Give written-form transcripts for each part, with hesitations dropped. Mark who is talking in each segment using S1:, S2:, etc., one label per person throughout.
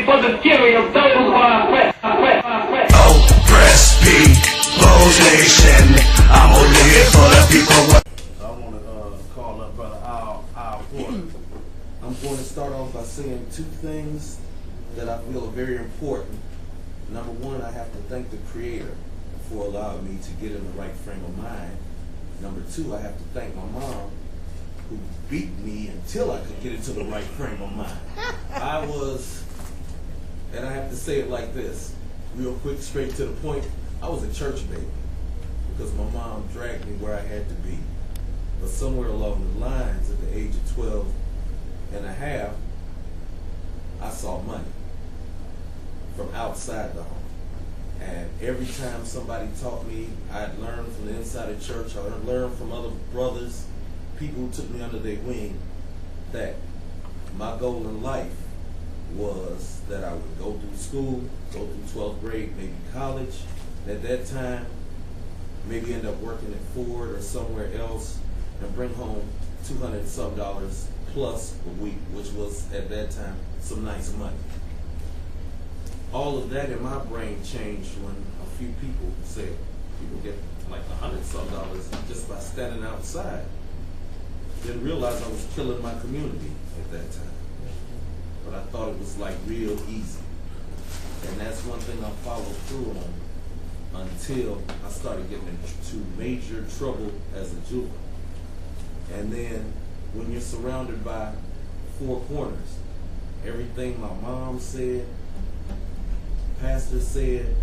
S1: for the fury of those who are oppressed.
S2: Oppressed people's nation. I'm only here for the people.
S3: I want to call up Brother Al Porter. I'm going to start off by saying two things that I feel are very important. Number one, I have to thank the Creator for allowing me to get in the right frame of mind. Number two, I have to thank my mom who beat me until I could get into the right frame of mind. And I have to say it like this, real quick, straight to the point, I was a church baby because my mom dragged me where I had to be. But somewhere along the lines, at the age of 12 and a half, I saw money from outside the home. And every time somebody taught me, I'd learned from the inside of church, I learned from other brothers, people who took me under their wing, that my goal in life was that I would go through school, go through 12th grade, maybe college, and at that time, maybe end up working at Ford or somewhere else and bring home $200 and some plus a week, which was at that time some nice money. All of that in my brain changed when a few people said people get like $100 and some just by standing outside. Didn't realize I was killing my community at that time. But I thought it was like real easy. And that's one thing I followed through on until I started getting into major trouble as a juvenile. And then when you're surrounded by four corners, everything my mom said, pastor said,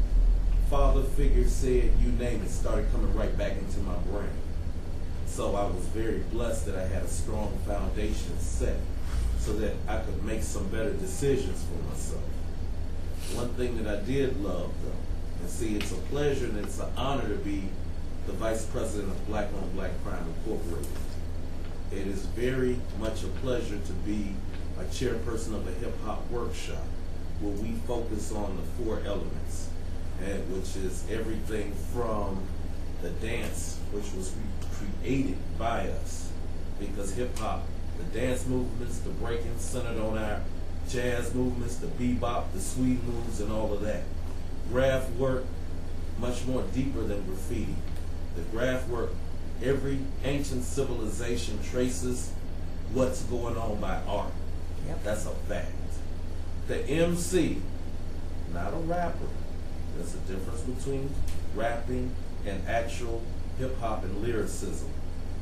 S3: father figure said, you name it, started coming right back into my brain. So I was very blessed that I had a strong foundation set so that I could make some better decisions for myself. One thing that I did love, though, and see, it's a pleasure and it's an honor to be the Vice President of Black on Black Crime Incorporated. It is very much a pleasure to be a chairperson of a hip-hop workshop where we focus on the four elements, and which is everything from the dance, which was created by us, because hip-hop, the dance movements, the breaking, centered on our jazz movements, the bebop, the swing moves, and all of that. Graph work, much more deeper than graffiti. The graph work, every ancient civilization traces what's going on by art.
S4: Yep.
S3: That's a fact. The MC, not a rapper. There's a difference between rapping and actual hip-hop and lyricism,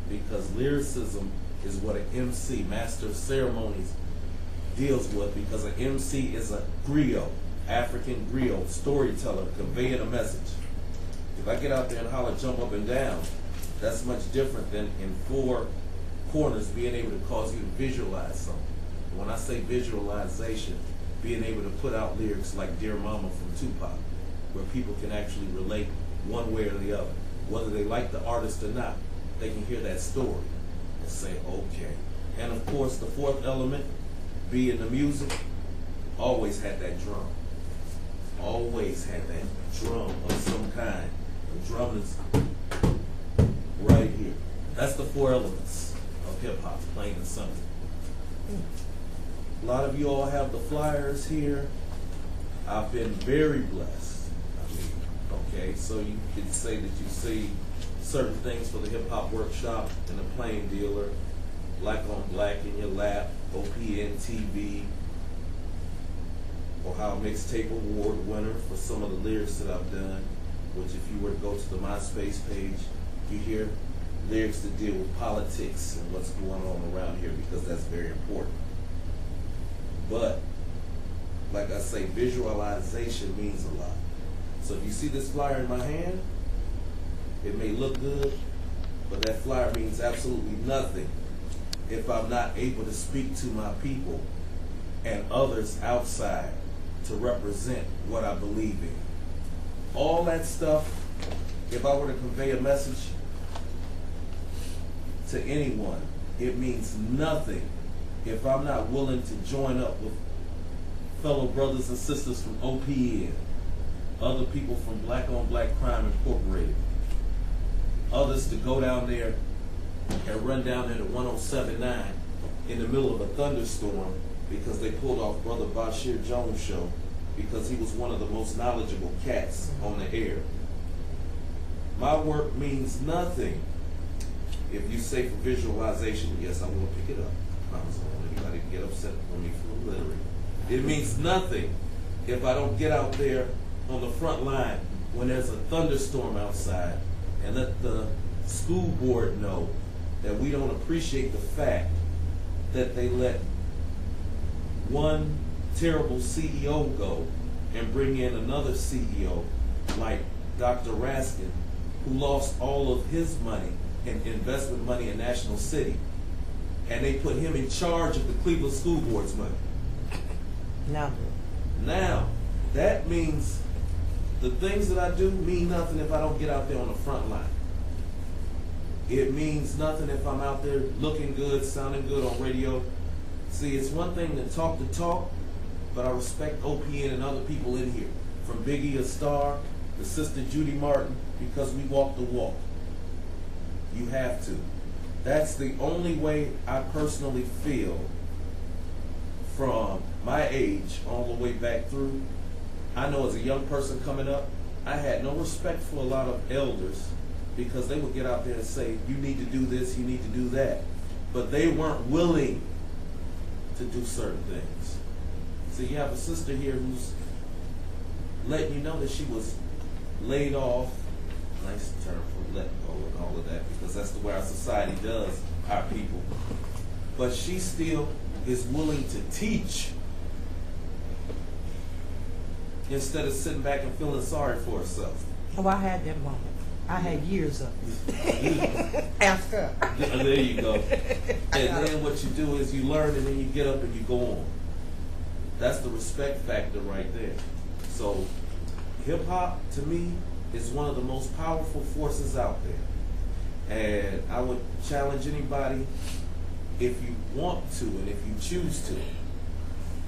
S3: because lyricism is what an MC, master of ceremonies, deals with, because an MC is a griot, African griot, storyteller, conveying a message. If I get out there and holler, jump up and down, that's much different than in four corners being able to cause you to visualize something. When I say visualization, being able to put out lyrics like Dear Mama from Tupac, where people can actually relate one way or the other. Whether they like the artist or not, they can hear that story and say, okay. And of course, the fourth element, being the music, always had that drum. Always had that drum of some kind. The drum is right here. That's the four elements of hip-hop, plain and simple. A lot of you all have the flyers here. I've been very blessed. Okay, so you can say that you see certain things for the Hip Hop Workshop and the Plain Dealer, Black on Black in your lap, OPN TV, Ohio Mixtape Award winner for some of the lyrics that I've done, which if you were to go to the MySpace page, you hear lyrics that deal with politics and what's going on around here, because that's very important. But, like I say, visualization means a lot. So if you see this flyer in my hand, it may look good, but that flyer means absolutely nothing if I'm not able to speak to my people and others outside to represent what I believe in. All that stuff, if I were to convey a message to anyone, it means nothing if I'm not willing to join up with fellow brothers and sisters from OPN, other people from Black on Black Crime Incorporated, others to go down there and run down there to 107.9 in the middle of a thunderstorm because they pulled off Brother Bashir Jones' show because he was one of the most knowledgeable cats on the air. My work means nothing if you say for visualization, yes, I will pick it up. I promise I don't want anybody to get upset with me for illiterate. It means nothing if I don't get out there on the front line when there's a thunderstorm outside and let the school board know that we don't appreciate the fact that they let one terrible CEO go and bring in another CEO like Dr. Raskin, who lost all of his money and investment money in National City, and they put him in charge of the Cleveland School Board's money. Now, that means the things that I do mean nothing if I don't get out there on the front line. It means nothing if I'm out there looking good, sounding good on radio. See, it's one thing to talk, but I respect OPN and other people in here, from Biggie a Star to Sister Judy Martin, because we walk the walk. You have to. That's the only way I personally feel from my age all the way back through. I know as a young person coming up, I had no respect for a lot of elders because they would get out there and say, you need to do this, you need to do that. But they weren't willing to do certain things. So you have a sister here who's letting you know that she was laid off, nice term for let go and all of that, because that's the way our society does our people. But she still is willing to teach instead of sitting back and feeling sorry for herself.
S4: Oh, I had that moment. I had years of it. Ask her.
S3: There you go. And then what you do is you learn and then you get up and you go on. That's the respect factor right there. So hip hop to me is one of the most powerful forces out there. And I would challenge anybody, if you want to and if you choose to,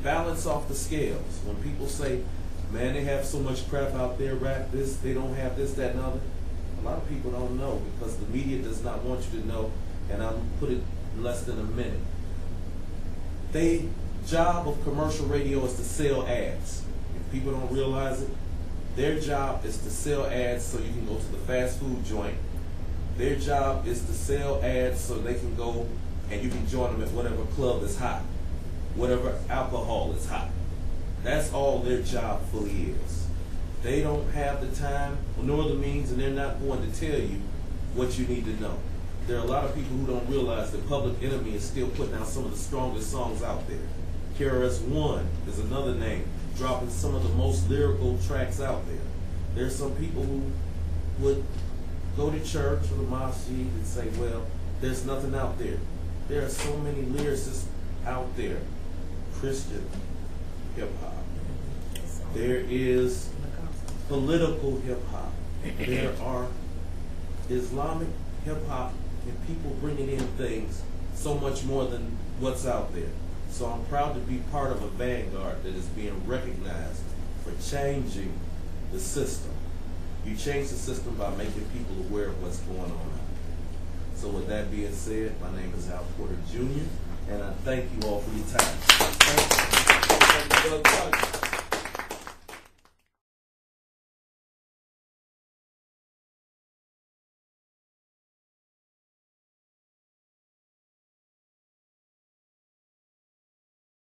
S3: balance off the scales. When people say, man, they have so much crap out there, rap this, they don't have this, that, and other. A lot of people don't know because the media does not want you to know, and I'll put it in less than a minute. The job of commercial radio is to sell ads. If people don't realize it, their job is to sell ads so you can go to the fast food joint. Their job is to sell ads so they can go and you can join them at whatever club is hot, whatever alcohol is hot. That's all their job fully is. They don't have the time nor the means, and they're not going to tell you what you need to know. There are a lot of people who don't realize that Public Enemy is still putting out some of the strongest songs out there. KRS-One is another name, dropping some of the most lyrical tracks out there. There's some people who would go to church or the mosque and say, well, there's nothing out there. There are so many lyricists out there. Christian hip-hop. There is political hip-hop. There are Islamic hip-hop and people bringing in things so much more than what's out there. So I'm proud to be part of a vanguard that is being recognized for changing the system. You change the system by making people aware of what's going on out there. So with that being said, my name is Al Porter Jr., and I thank you all for your time. Thank you.